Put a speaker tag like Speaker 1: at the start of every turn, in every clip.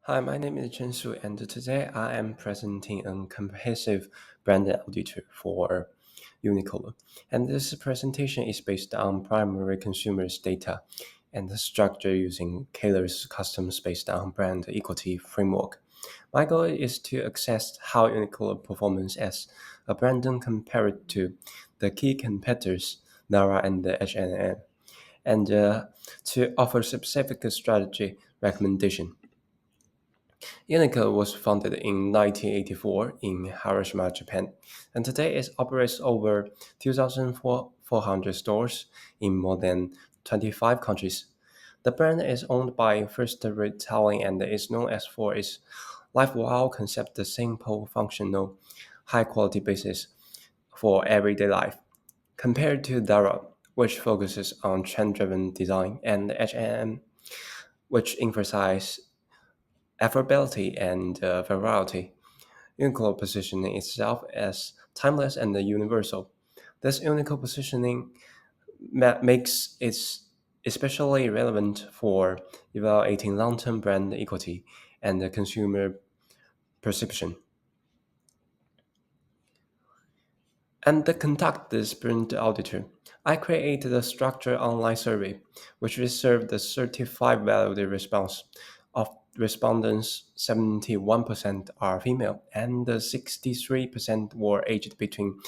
Speaker 1: Hi, my name is Chen Su, and today I am presenting a comprehensive brand auditor for Uniqlo. And this presentation is based on primary consumers data and the structure using Kaler's customs based on brand equity framework. My goal is to assess how Uniqlo performs as a brand compared to the key competitors, Zara and the H&M, and to offer specific strategy recommendation. Uniqlo was founded in 1984 in Hiroshima, Japan, and today it operates over 2,400 stores in more than 25 countries. The brand is owned by First Retailing and is known as for its life wow concept, the simple, functional, high quality basis for everyday life. Compared to Zara, which focuses on trend-driven design, and H&M, which emphasizes affordability and variety. Uniqlo positioning itself as timeless and universal. This Uniqlo positioning makes it especially relevant for evaluating long-term brand equity and the consumer perception. And to conduct this brand auditor, I created a structured online survey, which received the certified valued response. Of respondents, 71% are female, and 63% were aged between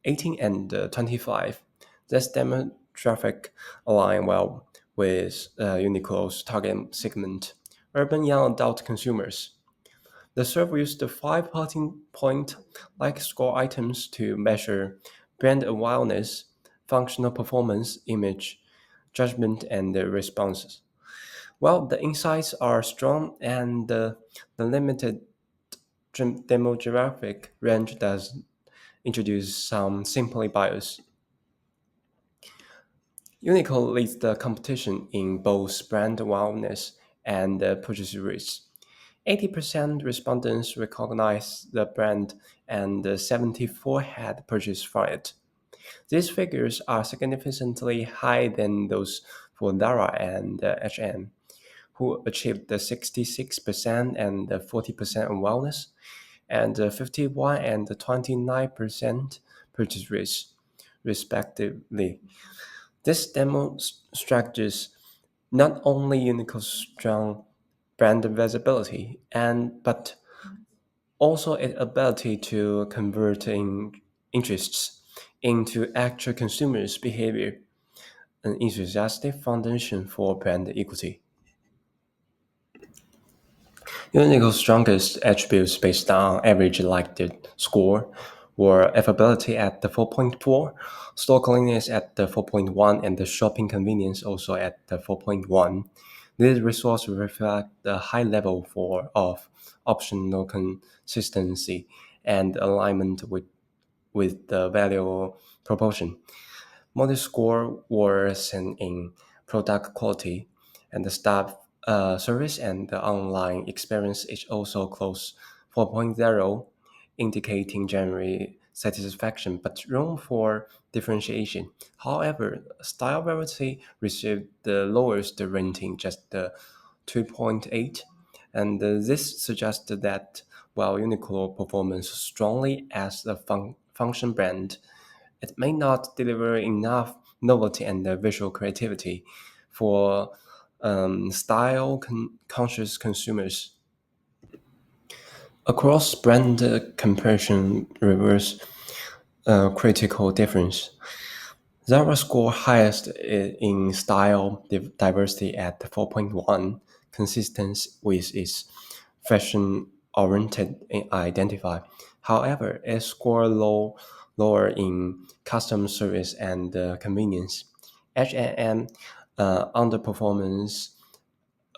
Speaker 1: 18 and 25. This demographic align well with Uniqlo's target segment, urban young adult consumers. The survey used the five point like score items to measure brand awareness, functional performance, image, judgment, and the responses. Well, the insights are strong, and the limited demographic range does introduce some simply bias. Uniqlo leads the competition in both brand awareness and purchase rates. 80% respondents recognize the brand and 74 had purchased from it. These figures are significantly higher than those for Zara and H&M, who achieved the 66% and 40% on wellness, and 51 and 29% purchase rates, respectively. This demonstrates not only Uniqlo's strong brand visibility but also its ability to convert interests into actual consumers' behavior, an enthusiastic foundation for brand equity. Uniqlo's strongest attributes based on average liked score were affordability at the 4.4, store cleanliness at the 4.1, and the shopping convenience also at the 4.1. These results reflect the high level of optional consistency and alignment with the value proportion. Model score worsen in product quality, and the staff service and the online experience is also close 4.0, indicating general satisfaction but room for differentiation. However, style variety received the lowest rating, just the 2.8, and this suggests that while Uniqlo performs strongly as a function brand, it may not deliver enough novelty and visual creativity for style conscious consumers. Across brand comparison reverse critical difference. Zara scored highest in style diversity at 4.1, consistent with its fashion-oriented identify. However, it scored lower in customer service and convenience. H&M underperformance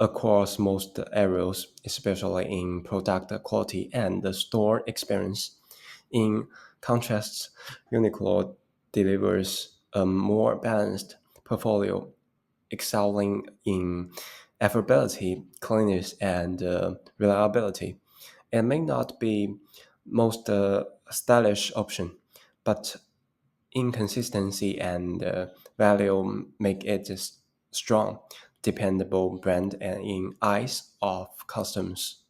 Speaker 1: across most areas, especially in product quality and the store experience. In contrast, Uniqlo delivers a more balanced portfolio, excelling in affordability, cleanliness, and reliability. It may not be most stylish option, but inconsistency and value make it strong. dependable brand and in eyes of customers.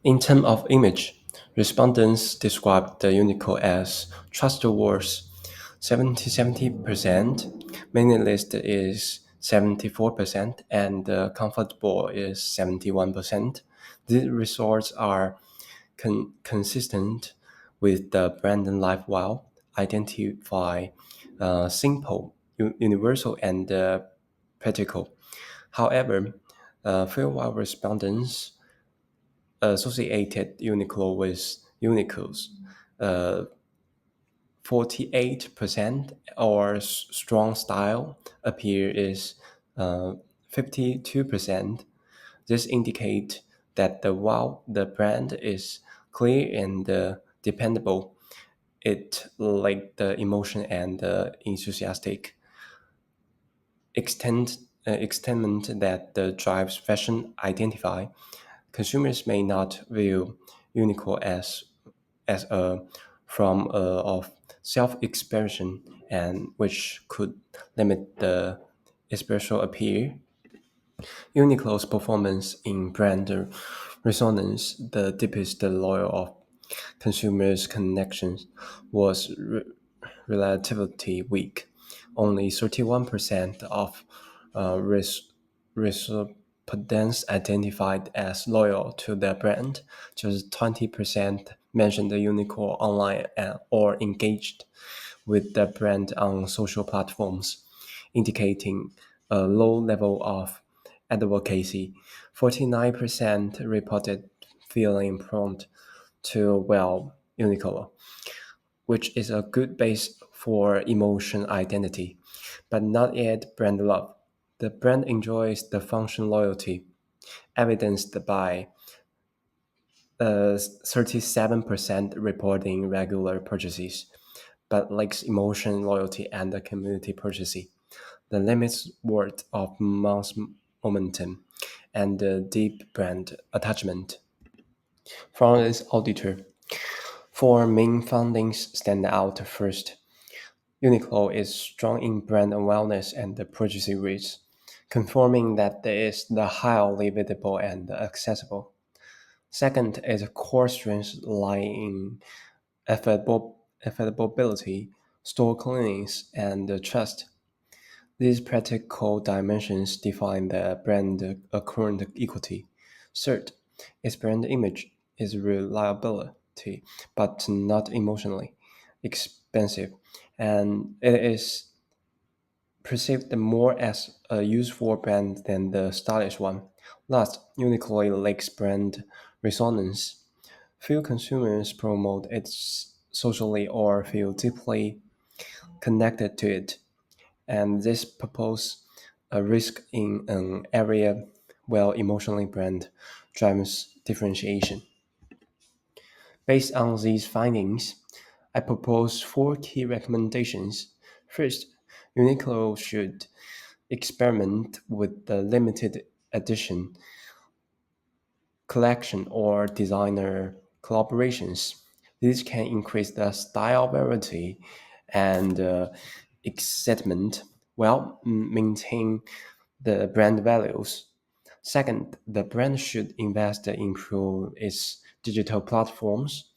Speaker 1: In terms of image, respondents described the Uniqlo as trustworthy 70%, minimalist is 74%, and comfortable is 71%. These results are consistent with the Brandon Lifewell identify simple, universal, and practical. However, fewer respondents associated Uniqlo with Uniqlo's uh, 48% or strong style appeal is 52%. This indicates that while the brand is clear and dependable, it like the emotion and enthusiastic extent that drives fashion identify. Consumers may not view Uniqlo as a form of self-expression, and which could limit the expression appeal. Uniqlo's performance in brand resonance, the deepest loyal of consumers' connections, was relatively weak. Only 31% of uh, res- respondents identified as loyal to the brand. Just 20% mentioned the Uniqlo online or engaged with the brand on social platforms, indicating a low level of advocacy. 49% reported feeling prompt to Uniqlo, which is a good base for emotion identity, but not yet brand love. The brand enjoys the function loyalty, evidenced by 37% reporting regular purchases, but lacks emotion loyalty and the community purchasing. The limits word of mouth momentum and the deep brand attachment. From this auditor, four main findings stand out first. Uniqlo is strong in brand awareness and the purchasing rates, confirming that it is the highly visible and accessible. Second is core strengths lie in affordability, store cleanliness, and trust. These practical dimensions define the brand current equity. Third, its brand image is reliability, but not emotionally expensive, and it is perceived more as a useful brand than the stylish one. Last, Uniqlo lacks brand resonance. Few consumers promote it socially or feel deeply connected to it, and this poses a risk in an area where emotionally brand drives differentiation. Based on these findings, I propose four key recommendations. First, Uniqlo should experiment with the limited edition collection or designer collaborations. This can increase the style variety and excitement while maintain the brand values. Second, the brand should invest to improve its digital platforms,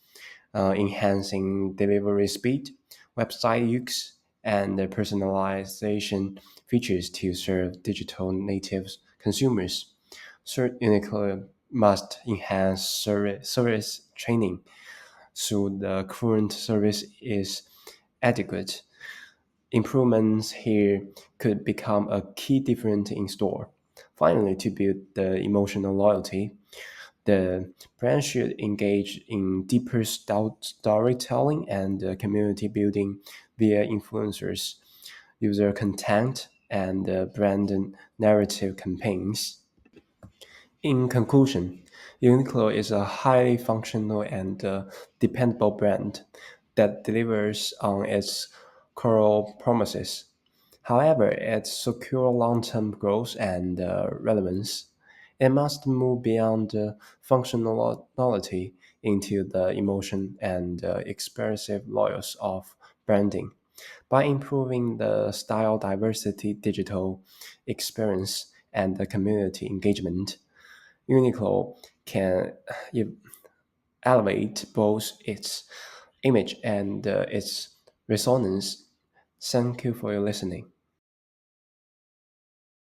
Speaker 1: enhancing delivery speed, website use, and the personalization features to serve digital native consumers. Third, Uniqlo must enhance service training so the current service is adequate. Improvements here could become a key difference in store. Finally, to build the emotional loyalty, the brand should engage in deeper storytelling and community building via influencers, user content, and brand narrative campaigns. In conclusion, Uniqlo is a highly functional and dependable brand that delivers on its core promises. However, its secure long-term growth and relevance, it must move beyond functionality into the emotion and expressive layers of branding. By improving the style diversity, digital experience, and the community engagement, Uniqlo can ev- elevate both its image and its resonance. Thank you for your listening.